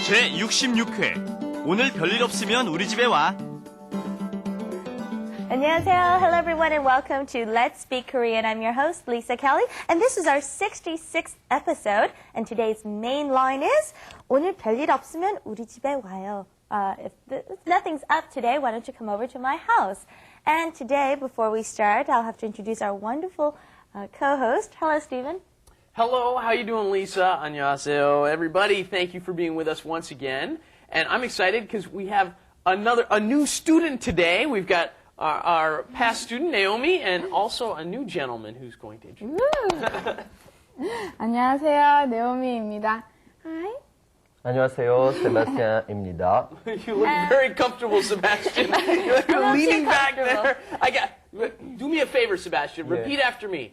제66회 오늘 별일 없으면 우리 집에 와. 안녕하세요. Hello everyone and welcome to Let's Speak Korean. I'm your host, Lisa Kelley, and this is our 66th episode. And today's main line is 오늘 별일 없으면 우리 집에 와요. If nothing's up today, why don't you come over to my house? And today, before we start, I'll have to introduce our wonderful co-host. Hello, Stephen. Hello, how you doing, Lisa? 안녕하세요, everybody. Thank you for being with us once again. And I'm excited because we have a new student today. We've got our past student, Naomi, and also a new gentleman who's going to introduce. 안녕하세요, 네오미입니다. Hi. 안녕하세요, 세바스찬입니다. You look very comfortable, Sebastian. You're leaning back there. Do me a favor, Sebastian. Yeah. Repeat after me.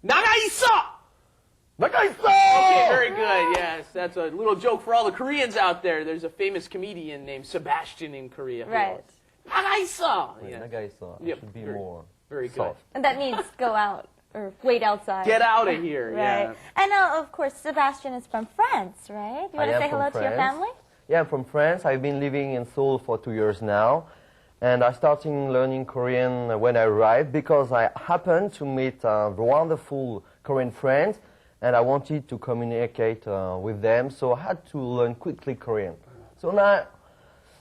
나가 있어! 나가 있어! Okay, very good. Yes, that's a little joke for all the Koreans out there. There's a famous comedian named Sebastian in Korea. Right. 나가 있어! Yeah. 나가 있어. Yep, Should be very- more Very good. soft. And that means go out or wait outside. Get out of here. Right. Yeah. And of course, Sebastian is from France, right? You want to I am say hello from to your France. family? Yeah, I'm from France. I've been living in Seoul for 2 years now. And I started learning Korean when I arrived because I happened to meet wonderful Korean friends and I wanted to communicate with them, so I had to learn quickly Korean. So now,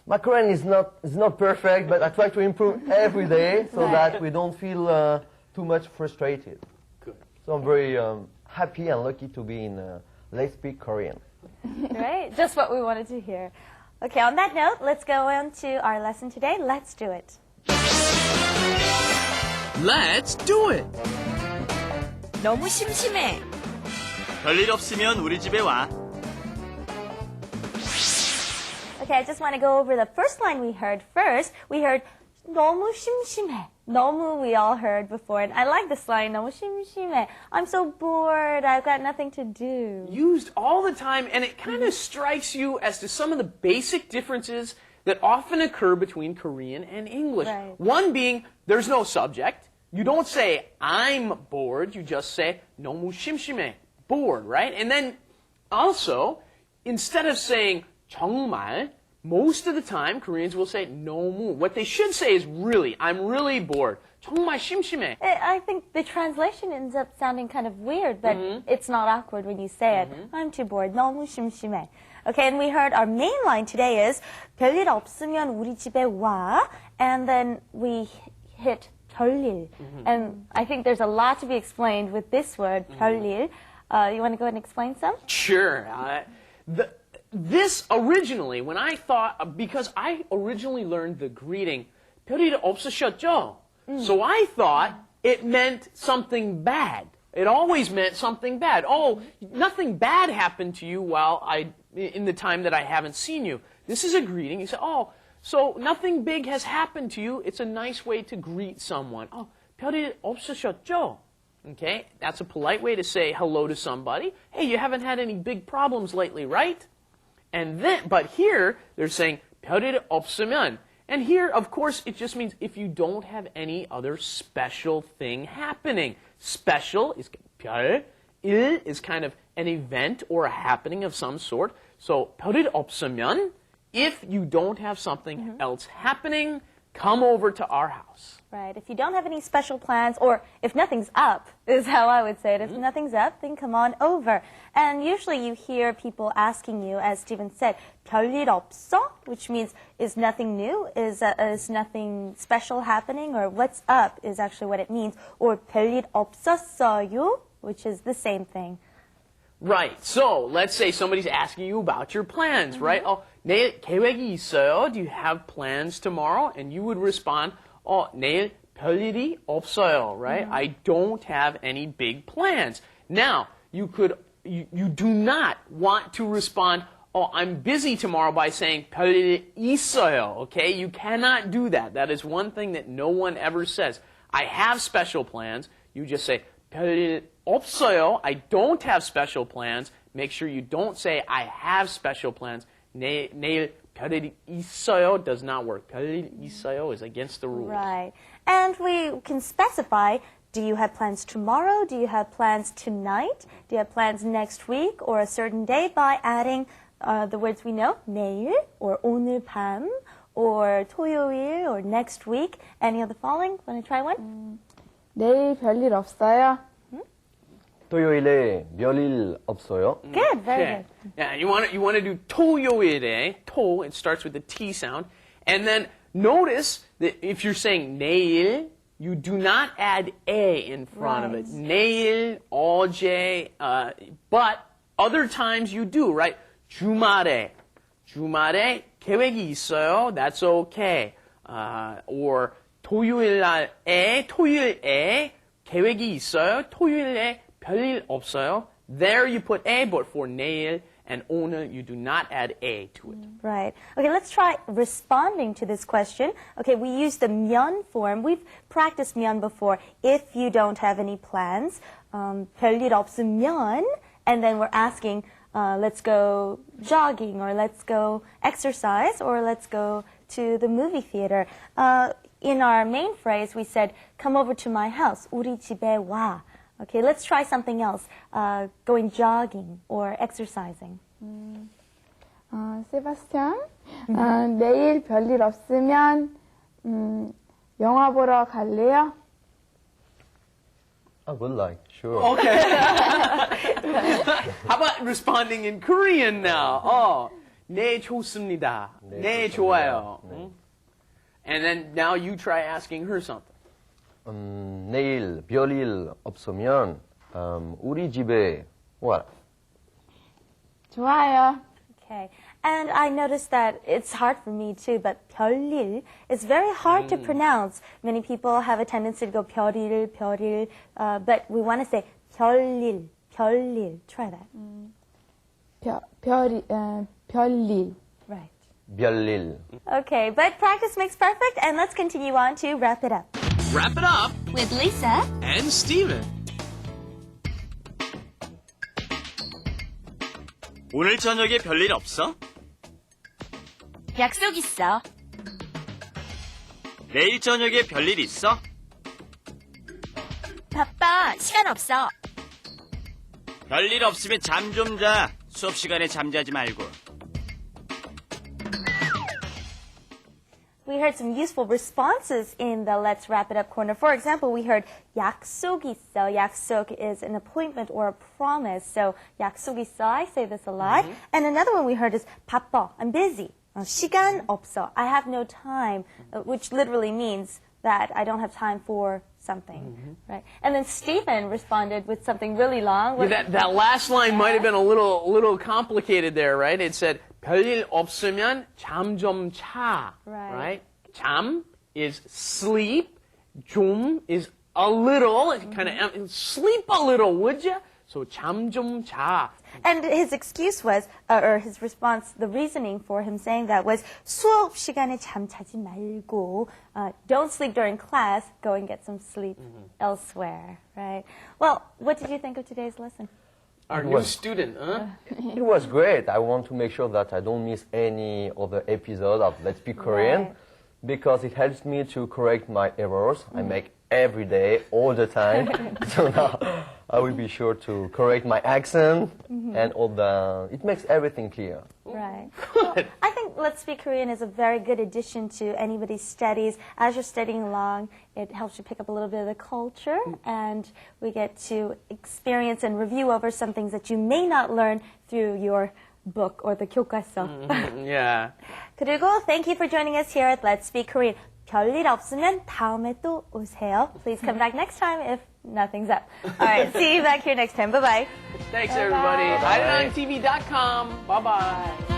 my Korean is not perfect, but I try to improve every day so that we don't feel too much frustrated. Good. So I'm very happy and lucky to be in Let's Speak Korean. Right? Just what we wanted to hear. Okay, on that note, let's go on to our lesson today. Let's do it. Let's do it. 너무 심심해. 별일 없으면 우리 집에 와. Okay, I just want to go over the first line we heard first. We heard 너무 심심해. 너무 we all heard before. And I like this line, 너무 심심해. I'm so bored. I've got nothing to do. Used all the time, and it kind of strikes you as to some of the basic differences that often occur between Korean and English. Right. One being, there's no subject. You don't say, I'm bored. You just say, 너무 심심해. Bored, right? And then also, instead of saying 정말, most of the time Koreans will say 너무. What they should say is really. I'm really bored. 정말 심심해. I think the translation ends up sounding kind of weird, but it's not awkward when you say it. I'm too bored. 너무 심심해. Okay, and we heard our main line today is 별일 없으면 우리 집에 와. And then we hit 별일. And I think there's a lot to be explained with this word, 별일. You want to go ahead and explain some? Sure. This originally, when I thought, because I originally learned the greeting, 별일 없으셨죠? So I thought it meant something bad. It always meant something bad. Oh, nothing bad happened to you in the time that I haven't seen you. This is a greeting. You say, oh, so nothing big has happened to you. It's a nice way to greet someone. Oh, 별일 없으셨죠? Okay, that's a polite way to say hello to somebody. Hey, you haven't had any big problems lately, right? And then, but here, they're saying, 별일 없으면. And here, of course, it just means if you don't have any other special thing happening. Special is 별, 일 is kind of an event or a happening of some sort. So, 별일 없으면, if you don't have something else happening, come over to our house. Right. If you don't have any special plans, or if nothing's up, is how I would say it. If nothing's up, then come on over. And usually you hear people asking you, as Stephen said, 별일 없어? Which means, is nothing new? Is nothing special happening? Or what's up is actually what it means. Or 별일 없었어요? Which is the same thing. Right. So, let's say somebody's asking you about your plans, right? Oh, 내일 계획이 있어요? Do you have plans tomorrow? And you would respond, 내일 별일이 없어요, right? I don't have any big plans. Now, you do not want to respond, oh, I'm busy tomorrow by saying 별일이 있어요, okay? You cannot do that. That is one thing that no one ever says. I have special plans. You just say 별일 없어요. I don't have special plans. Make sure you don't say I have special plans. 내일 별일이 있어요 does not work. 별일이 있어요 is against the rules. Right. And we can specify, do you have plans tomorrow? Do you have plans tonight? Do you have plans next week or a certain day by adding the words we know, 내일, or 오늘 밤, or 토요일, or next week. Any of the following? Want to try one? 내일 별일 없어요. 토요일에 별일 없어요. Good, very Okay. good. Yeah, you want to do 토요일에. 토, it starts with the T sound. And then notice that if you're saying 내일, you do not add a in front of it. Right. 내일, 어제, but other times you do, right? 주말에 계획이 있어요. That's okay. Or 토요일에 계획이 있어요. 토요일에 별일 없어요. There you put a, but for 내일 and 오늘 you do not add a to it. Right. Okay, let's try responding to this question. Okay, we use the 면 form. We've practiced 면 before. If you don't have any plans, 별일 없으면, and then we're asking, let's go jogging, or let's go exercise, or let's go to the movie theater. In our main phrase, we said, come over to my house. 우리 집에 와. Okay, let's try something else. Going jogging or exercising. 세바스찬, 내일 별일 없으면 영화 보러 갈래요? I would like, sure. Okay. How about responding in Korean now? 네, 좋습니다. 네, 좋아요. 네. And then now you try asking her something. 내일 별일 없으면 우리 집에 와. 좋아요. Okay. And I noticed that it's hard for me too, but 별일 is very hard to pronounce. Many people have a tendency to go 별일, but we want to say 별일. Try that. 별일. Right. 별일. Okay, but practice makes perfect, and let's continue on to wrap it up. Wrap it up With Lisa. and Steven. 오늘 저녁에 별일 없어? 약속 있어. 내일 저녁에 별일 있어? 바빠. 시간 없어. 별일 없으면 잠 좀 자. 수업 시간에 잠자지 말고. We heard some useful responses in the Let's Wrap It Up corner. For example, we heard 약속 있어. 약속 is an appointment or a promise. So 약속 있어, I say this a lot. And another one we heard is 바빠. I'm busy. 시간 없어. I have no time, which literally means that I don't have time for something, right? And then Stephen responded with something really long. Yeah, that last line might have been a little complicated there, right? It said 별일 없으면 잠 좀 자, Right. 잠 is sleep, 좀 is a little, kind of sleep a little, would you? So 잠 좀 자. And his excuse was, or his response, the reasoning for him saying that was 수업 시간에 잠자지 말고, don't sleep during class, go and get some sleep elsewhere, right? Well, what did you think of today's lesson? Our new student, huh? It was great. I want to make sure that I don't miss any other episode of Let's Speak Korean Right. because it helps me to correct my errors I make every day, all the time. So now I will be sure to correct my accent and all the. It makes everything clear. Right. Well, I think Let's Speak Korean is a very good addition to anybody's studies. As you're studying along, it helps you pick up a little bit of the culture, and we get to experience and review over some things that you may not learn through your book or the 교과서. Yeah. 그리고 thank you for joining us here at Let's Speak Korean. 별일 없으면 다음에 또 오세요. Please come back next time if nothing's up. All right, see you back here next time. Bye-bye. Thanks, everybody. IDonTV.com. Bye-bye.